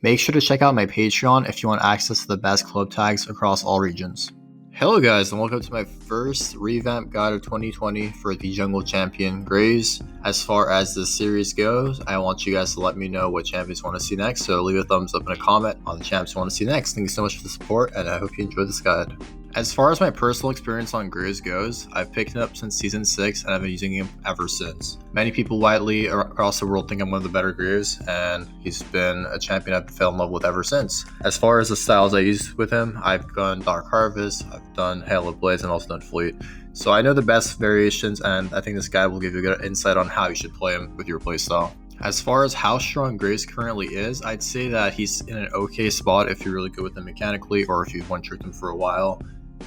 Make sure to check out my Patreon if you want access to the best club tags across all regions. Hello guys, and welcome to my first revamped guide of 2020 for the Jungle Champion Graves. As far as the series goes, I want you guys to let me know what champions you want to see next, so leave a thumbs up and a comment on the champs you want to see next. Thank you so much for the support, and I hope you enjoyed this guide. As far as my personal experience on Graves goes, I've picked it up since Season 6 and I've been using him ever since. Many people widely across the world think I'm one of the better Graves, and he's been a champion I've fell in love with ever since. As far as the styles I use with him, I've done Dark Harvest, I've done Hail of Blades, and also done Fleet. So I know the best variations, and I think this guide will give you a good insight on how you should play him with your playstyle. As far as how strong Graves currently is, I'd say that he's in an okay spot if you're really good with him mechanically, or if you've one-tricked him for a while.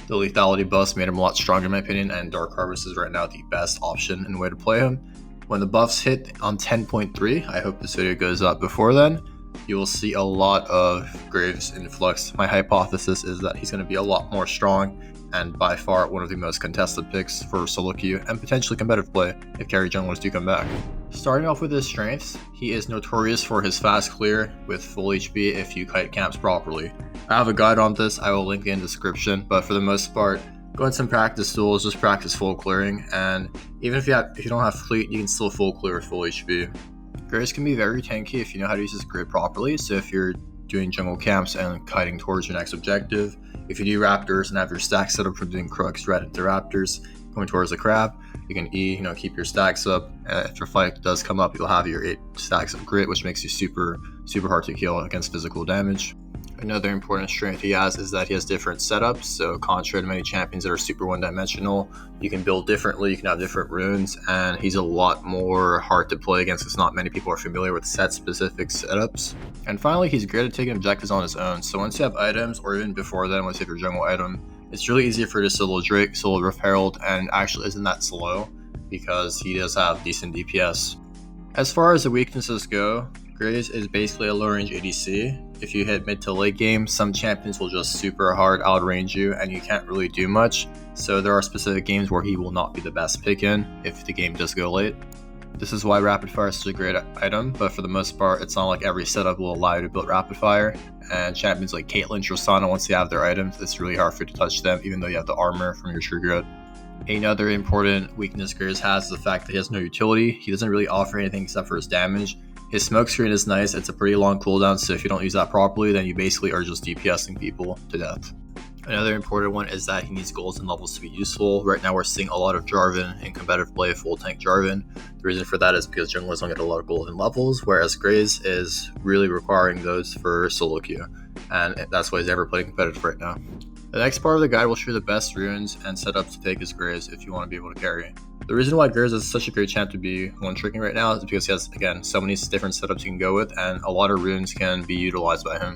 The lethality buffs made him a lot stronger in my opinion, and Dark Harvest is right now the best option and way to play him. When the buffs hit on 10.3, I hope this video goes up before then, you will see a lot of Graves influx. My hypothesis is that he's going to be a lot more strong and by far one of the most contested picks for solo queue and potentially competitive play if carry junglers do come back. Starting off with his strengths, he is notorious for his fast clear with full HP if you kite camps properly. I have a guide on this, I will link it in the description, but for the most part, go in some practice tools, just practice full clearing, and even if you don't have fleet, you can still full clear with full HP. Graves can be very tanky if you know how to use his grid properly, so if you're doing jungle camps and kiting towards your next objective, if you do raptors and have your stack set up for doing crooks right into raptors, going towards the crab, you can keep your stacks up. If your fight does come up, you'll have your 8 stacks of grit, which makes you super hard to kill against physical damage. Another important strength he has is that he has different setups, so contrary to many champions that are super one-dimensional, you can build differently, you can have different runes, and he's a lot more hard to play against because not many people are familiar with set-specific setups. And finally, he's great at taking objectives on his own, so once you have items, or even before then, once you have your jungle item, it's really easy for you to solo Drake, solo Rift Herald, and actually isn't that slow because he does have decent DPS. As far as the weaknesses go, Graves is basically a low-range ADC. If you hit mid to late game, some champions will just super hard outrange you and you can't really do much. So there are specific games where he will not be the best pick in if the game does go late. This is why Rapid Fire is such a great item, but for the most part, it's not like every setup will allow you to build Rapid Fire. And champions like Caitlyn, Tristana, once they have their items, it's really hard for you to touch them, even though you have the armor from your True Grid. Another important weakness Graves has is the fact that he has no utility. He doesn't really offer anything except for his damage. His smoke screen is nice, it's a pretty long cooldown, so if you don't use that properly, then you basically are just DPSing people to death. Another important one is that he needs golds and levels to be useful. Right now we're seeing a lot of Jarvan in competitive play, full tank Jarvan. The reason for that is because junglers don't get a lot of golden levels, whereas Graves is really requiring those for solo queue, and that's why he's ever playing competitive right now. The next part of the guide will show you the best runes and setups to take as Graves if you want to be able to carry. The reason why Graves is such a great champ to be one-tricking right now is because he has, again, so many different setups you can go with, and a lot of runes can be utilized by him.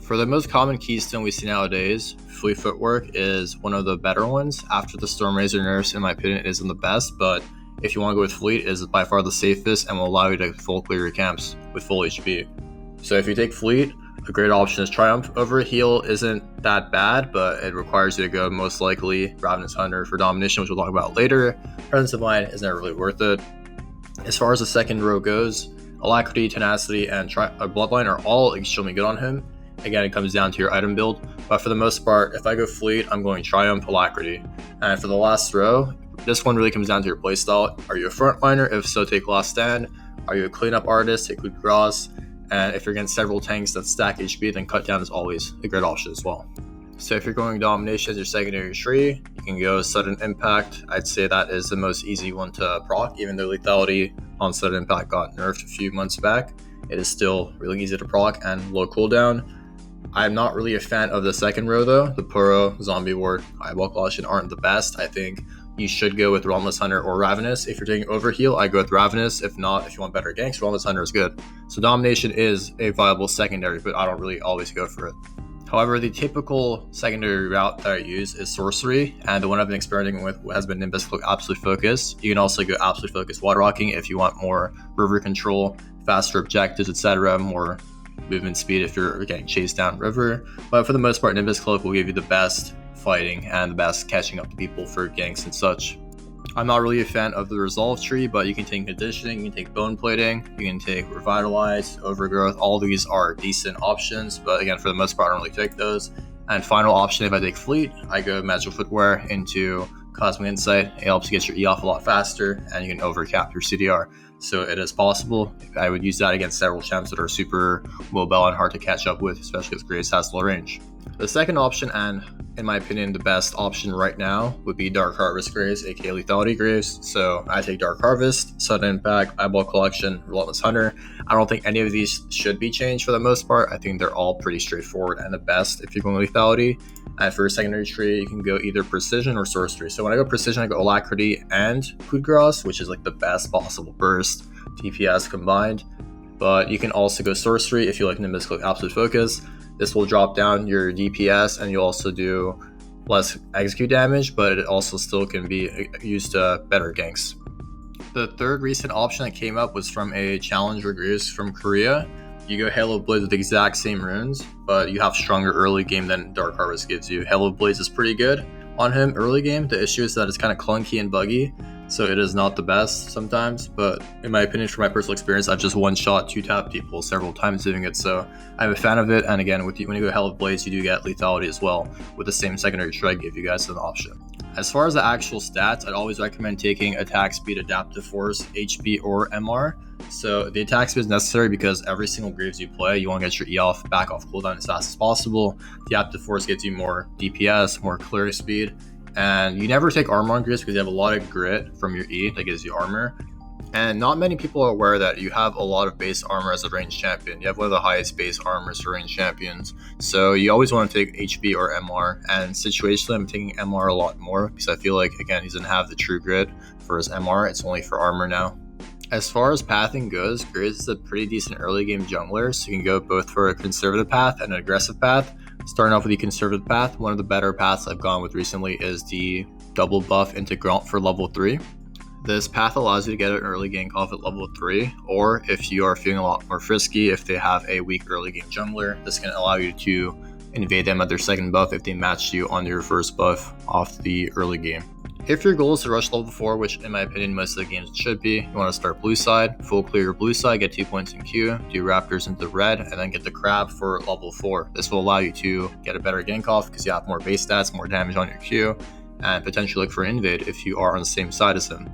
For the most common keystone we see nowadays, Fleet Footwork is one of the better ones. After the Stormrazor nerfs, in my opinion, it isn't the best, but if you want to go with Fleet, it is by far the safest and will allow you to full clear your camps with full HP. So if you take Fleet, a great option is Triumph. Overheal isn't that bad, but it requires you to go most likely Ravenous Hunter for domination, which we'll talk about later. Presence of Mind is never really worth it. As far as the second row goes, Alacrity, Tenacity, and Bloodline are all extremely good on him. Again, it comes down to your item build, but for the most part, if I go Fleet, I'm going Triumph, Alacrity. And for the last row, this one really comes down to your playstyle. Are you a frontliner? If so, take Last Stand. Are you a cleanup artist? Take Luke Cross. And if you're against several tanks that stack HP, then Cut Down is always a great option as well. So if you're going Domination as your secondary tree, you can go Sudden Impact. I'd say that is the most easy one to proc, even though lethality on Sudden Impact got nerfed a few months back. It is still really easy to proc and low cooldown. I'm not really a fan of the second row though. The Puro, Zombie Ward, Eyeball Caution aren't the best. I think you should go with Realmless Hunter or Ravenous. If you're taking Overheal, I go with Ravenous. If not, if you want better ganks, Realmless Hunter is good. So Domination is a viable secondary, but I don't really always go for it. However, the typical secondary route that I use is Sorcery, and the one I've been experimenting with has been Nimbus Absolute Focus. You can also go Absolute Focus Water Rocking if you want more river control, faster objectives, etc., more movement speed if you're getting chased down river. But for the most part, Nimbus Cloak will give you the best fighting and the best catching up to people for ganks and such. I'm not really a fan of the resolve tree, but you can take conditioning, you can take bone plating, you can take revitalize, overgrowth. All these are decent options, but again, for the most part, I don't really take those. And final option, if I take fleet, I go magical footwear into cosmic insight. It helps you get your E off a lot faster, and you can overcap your CDR. So it is possible. I would use that against several champs that are super mobile and hard to catch up with, especially because Graves has low range. The second option, and in my opinion, the best option right now, would be Dark Harvest Graves, aka Lethality Graves. So I take Dark Harvest, Sudden Impact, Eyeball Collection, Relentless Hunter. I don't think any of these should be changed for the most part. I think they're all pretty straightforward and the best if you're going Lethality. And for a secondary tree, you can go either Precision or Sorcery. So when I go Precision, I go Alacrity and Coup which is like the best possible burst, DPS combined. But you can also go Sorcery if you like Nimbus Cloak Absolute Focus. This will drop down your DPS, and you'll also do less execute damage, but it also still can be used to better ganks. The third recent option that came up was from a challenger Graves from Korea. You go Halo Blaze with the exact same runes, but you have stronger early game than Dark Harvest gives you. Halo Blaze is pretty good on him early game. The issue is that it's kind of clunky and buggy, so it is not the best sometimes, but in my opinion, from my personal experience, I've just one-shot 2-tap people several times doing it, so I'm a fan of it. And again, when you go Hell of Blaze, you do get lethality as well with the same secondary tree I gave you guys as an option. As far as the actual stats, I'd always recommend taking attack speed, adaptive force, HP, or MR. So the attack speed is necessary because every single Graves you play, you want to get your E off back off cooldown as fast as possible. The adaptive force gives you more DPS, more clear speed, and you never take armor on Graves because you have a lot of grit from your E that gives you armor. And not many people are aware that you have a lot of base armor as a ranged champion. You have one of the highest base armors for ranged champions. So you always want to take HP or MR. And situationally, I'm taking MR a lot more because I feel like, again, he doesn't have the true grit for his MR. It's only for armor now. As far as pathing goes, Graves is a pretty decent early game jungler. So you can go both for a conservative path and an aggressive path. Starting off with the conservative path, one of the better paths I've gone with recently is the double buff into Gromp for level 3. This path allows you to get an early gank off at level 3, or if you are feeling a lot more frisky, if they have a weak early game jungler, this can allow you to invade them at their second buff if they matched you on your first buff off the early game. If your goal is to rush level 4, which in my opinion most of the games it should be, you want to start blue side, full clear your blue side, get 2 points in Q, do Raptors into red, and then get the crab for level 4. This will allow you to get a better gank off because you have more base stats, more damage on your Q, and potentially look for an invade if you are on the same side as him.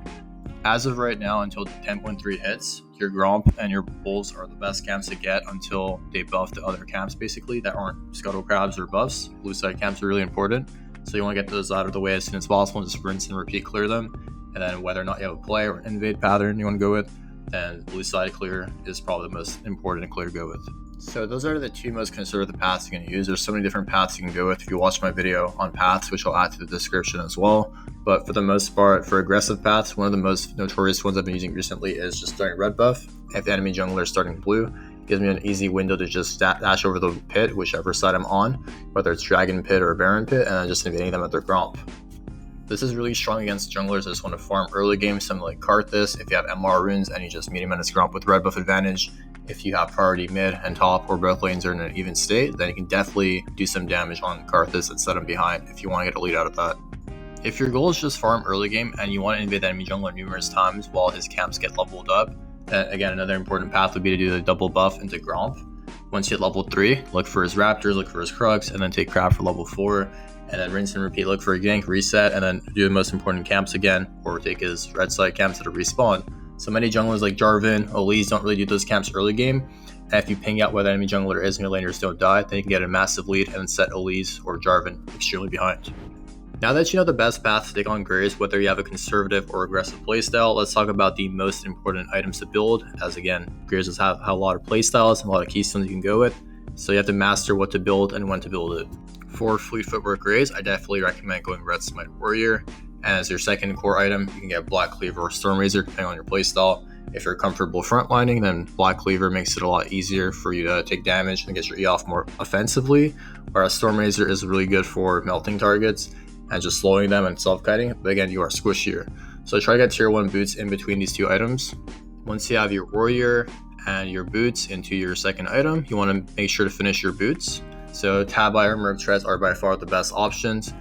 As of right now, until 10.3 hits, your Gromp and your Bulls are the best camps to get until they buff the other camps basically that aren't Scuttle Crabs or buffs. Blue side camps are really important, so you want to get those out of the way as soon as possible and just rinse and repeat clear them. And then whether or not you have a play or an invade pattern you want to go with, then blue side clear is probably the most important clear to go with. So those are the two most conservative paths you can use. There's so many different paths you can go with if you watch my video on paths, which I'll add to the description as well. But for the most part, for aggressive paths, one of the most notorious ones I've been using recently is just starting red buff. If the enemy jungler is starting blue, it gives me an easy window to just dash over the pit, whichever side I'm on, whether it's Dragon Pit or Baron Pit, and then just invading them at their Gromp. This is really strong against junglers that just want to farm early game, something like Karthus. If you have MR runes and you just meet him at his Gromp with red buff advantage, if you have priority mid and top or both lanes are in an even state, then you can definitely do some damage on Karthus and set him behind if you want to get a lead out of that. If your goal is just farm early game and you want to invade the enemy jungler numerous times while his camps get leveled up, then again, another important path would be to do the double buff into Gromp. Once you hit level 3, look for his Raptors, look for his Krugs, and then take Crab for level 4, and then rinse and repeat, look for a gank, reset, and then do the most important camps again, or take his red side camps that are respawn. So many junglers like Jarvan, Elise don't really do those camps early game, and if you ping out where the enemy jungler is and your laners don't die, then you can get a massive lead and then set Elise or Jarvan extremely behind. Now that you know the best path to take on Graves, whether you have a conservative or aggressive playstyle, let's talk about the most important items to build, as again, Graves have a lot of playstyles and a lot of keystones you can go with, so you have to master what to build and when to build it. For Fleet Footwork Graves, I definitely recommend going Red Smite Warrior, and as your second core item, you can get Black Cleaver or Storm Razor, depending on your playstyle. If you're comfortable frontlining, then Black Cleaver makes it a lot easier for you to take damage and get your E off more offensively, whereas Storm Razor is really good for melting targets and just slowing them and self-kiting, but again, you are squishier. So try to get tier 1 boots in between these two items. Once you have your Warrior and your boots into your second item, you want to make sure to finish your boots. So Tab Iron, Merc Treads are by far the best options.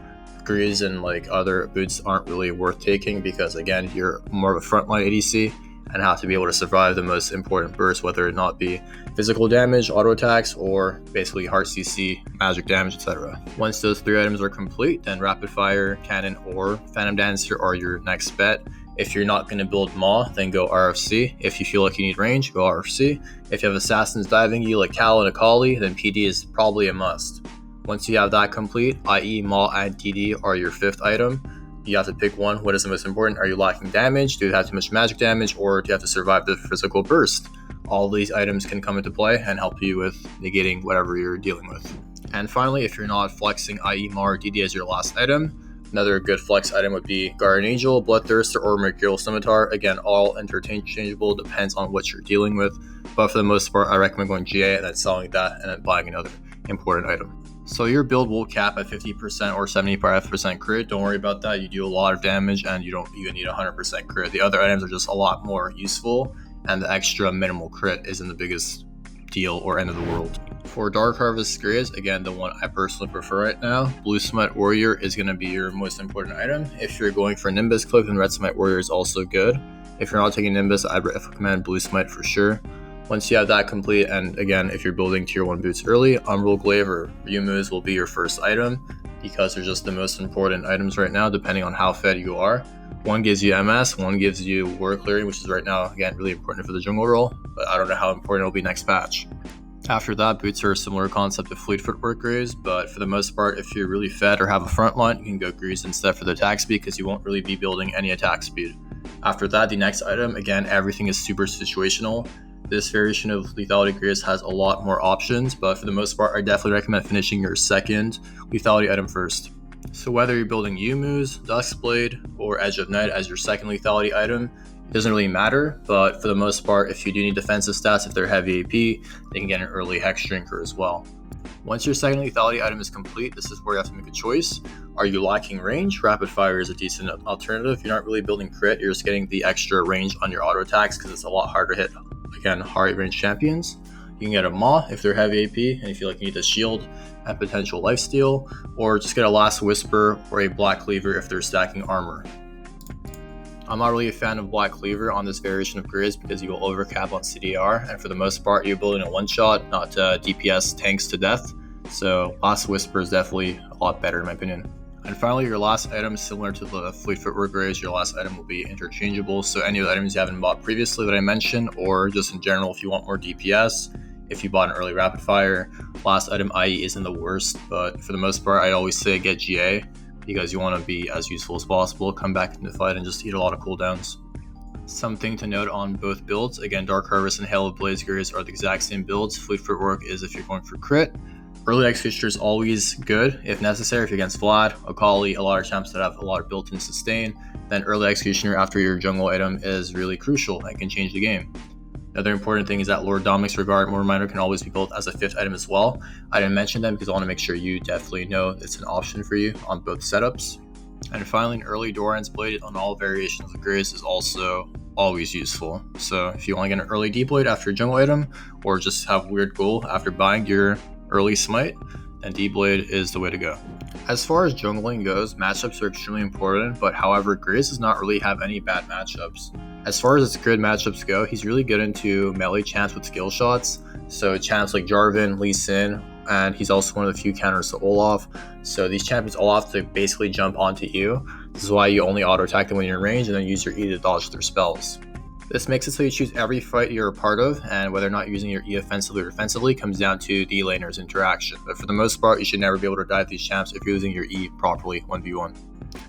Greaves and like other boots aren't really worth taking because again, you're more of a frontline ADC and have to be able to survive the most important bursts, whether it not be physical damage, auto attacks, or basically heart CC, magic damage, etc. Once those 3 items are complete, then rapid fire, cannon, or phantom dancer are your next bet. If you're not going to build Maw, then go RFC. If you feel like you need range, go RFC. If you have assassins diving you like Cal and Akali, then PD is probably a must. Once you have that complete, i.e. Maw and DD are your 5th item, you have to pick one. What is the most important? Are you lacking damage? Do you have too much magic damage? Or do you have to survive the physical burst? All these items can come into play and help you with negating whatever you're dealing with. And finally, if you're not flexing, i.e. Maw or DD as your last item, another good flex item would be Guardian Angel, Bloodthirster, or Mercurial Scimitar. Again, all interchangeable, depends on what you're dealing with. But for the most part, I recommend going GA and then selling that and then buying another important item. So your build will cap at 50% or 75% crit. Don't worry about that. You do a lot of damage and you don't even need 100% crit. The other items are just a lot more useful and the extra minimal crit isn't the biggest deal or end of the world. For Dark Harvest Graves, again, the one I personally prefer right now, Blue Smite Warrior is going to be your most important item. If you're going for Nimbus Cloak, then Red Smite Warrior is also good. If you're not taking Nimbus, I'd recommend Blue Smite for sure. Once you have that complete, and again, if you're building tier 1 boots early, Umbral Glaive or Ryumu's will be your first item because they're just the most important items right now, depending on how fed you are. One gives you MS, one gives you war clearing, which is right now, again, really important for the jungle role, but I don't know how important it'll be next patch. After that, boots are a similar concept to Fleet Footwork Graves, but for the most part, if you're really fed or have a front line, you can go Greaves instead for the attack speed because you won't really be building any attack speed. After that, the next item, again, everything is super situational. This variation of lethality Graves has a lot more options, but for the most part, I definitely recommend finishing your second lethality item first. So whether you're building Yumu's, Duskblade, or Edge of Night as your second lethality item, it doesn't really matter, but for the most part, if you do need defensive stats, if they're heavy AP, they can get an early Hex Drinker as well. Once your second lethality item is complete, this is where you have to make a choice. Are you lacking range? Rapid fire is a decent alternative. You're not really building crit, you're just getting the extra range on your auto attacks because it's a lot harder to hit, again, high range champions. You can get a Maw if they're heavy AP and you feel like you need a shield and potential lifesteal, or just get a Last Whisper or a Black Cleaver if they're stacking armor. I'm not really a fan of Black Cleaver on this variation of Grizz because you will overcap on CDR, and for the most part, you're building a one-shot, not DPS tanks to death, so Last Whisper is definitely a lot better in my opinion. And finally, your last item, similar to the Fleet Footwork Grizz, your last item will be interchangeable, so any of the items you haven't bought previously that I mentioned, or just in general if you want more DPS, if you bought an early rapid fire, last item IE isn't the worst, but for the most part, I'd always say get GA, because you want to be as useful as possible, come back into the fight and just eat a lot of cooldowns. Something to note on both builds, again, Dark Harvest and Hail of Blaze Grizz are the exact same builds. Fleet Footwork is if you're going for crit. Early executioner is always good if necessary. If you're against Vlad, Akali, a lot of champs that have a lot of built-in sustain, then early executioner after your jungle item is really crucial and can change the game. Another important thing is that Lord Dominic's Regard Mortar Miner can always be built as a 5th item as well. I didn't mention them because I want to make sure you definitely know it's an option for you on both setups. And finally, an early Doran's Blade on all variations of Grizz is also always useful. So if you want to get an early D-Blade after your jungle item, or just have weird goal after buying your early Smite, then D-Blade is the way to go. As far as jungling goes, matchups are extremely important, but however, Grizz does not really have any bad matchups. As far as its good matchups go, he's really good into melee champs with skill shots. So champs like Jarvan, Lee Sin, and he's also one of the few counters to Olaf. So these champions all have to basically jump onto you. This is why you only auto attack them when you're in range and then use your E to dodge their spells. This makes it so you choose every fight you're a part of, and whether or not using your E offensively or defensively comes down to the laner's interaction. But for the most part, you should never be able to dive these champs if you're using your E properly 1v1.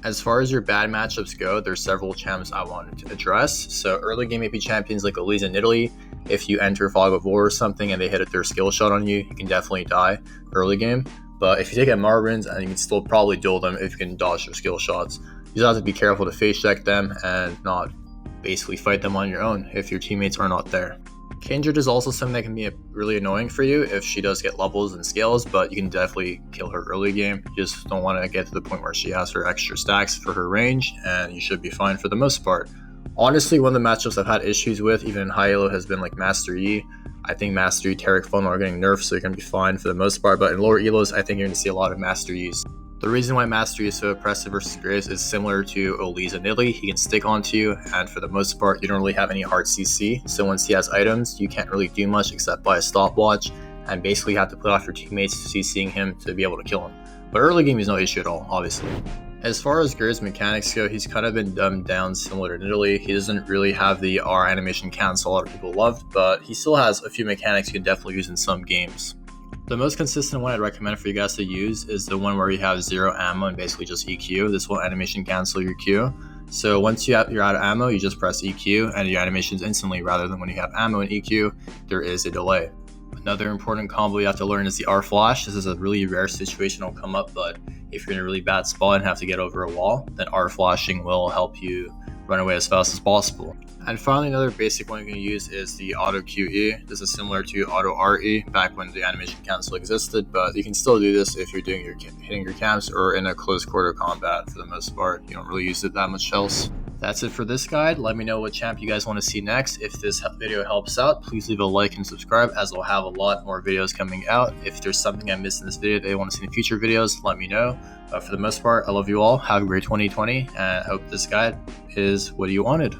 As far as your bad matchups go, there's several champs I wanted to address. So early game AP champions like Elise and Italy, if you enter Fog of War or something and they hit their skill shot on you, you can definitely die early game. But if you take out Marvins, and you can still probably duel them if you can dodge their skill shots. You just have to be careful to face check them and not basically fight them on your own if your teammates are not there. Kindred is also something that can be really annoying for you if she does get levels and scales, but you can definitely kill her early game. You just don't want to get to the point where she has her extra stacks for her range, and you should be fine for the most part. Honestly, one of the matchups I've had issues with, even in high elo, has been like Master Yi. I think Master Yi, Taric Funnel are getting nerfed, so you're going to be fine for the most part, but in lower elos, I think you're going to see a lot of Master Yis. The reason why Mastery is so oppressive versus Graves is similar to Oli's and Nidley. He can stick onto you, and for the most part, you don't really have any hard CC. So once he has items, you can't really do much except buy a stopwatch, and basically have to put off your teammates CCing him to be able to kill him. But early game is no issue at all, obviously. As far as Graves' mechanics go, he's kind of been dumbed down similar to Nidley. He doesn't really have the R animation cancel a lot of people loved, but he still has a few mechanics you can definitely use in some games. The most consistent one I'd recommend for you guys to use is the one where you have 0 ammo and basically just EQ. This will animation cancel your Q. So once you're out of ammo, you just press EQ and your animations instantly, rather than when you have ammo and EQ, there is a delay. Another important combo you have to learn is the R flash. This is a really rare situation it'll come up, but if you're in a really bad spot and have to get over a wall, then R flashing will help you run away as fast as possible. And finally, another basic one you can use is the auto QE. This is similar to auto RE back when the animation cancel existed, but you can still do this if you're doing hitting your camps or in a close quarter combat. For the most part, you don't really use it that much else. That's it for this guide. Let me know what champ you guys want to see next. If this video helps out, please leave a like and subscribe, as we'll have a lot more videos coming out. If there's something I missed in this video that you want to see in future videos, let me know. But for the most part, I love you all. Have a great 2020, and I hope this guide is what you wanted.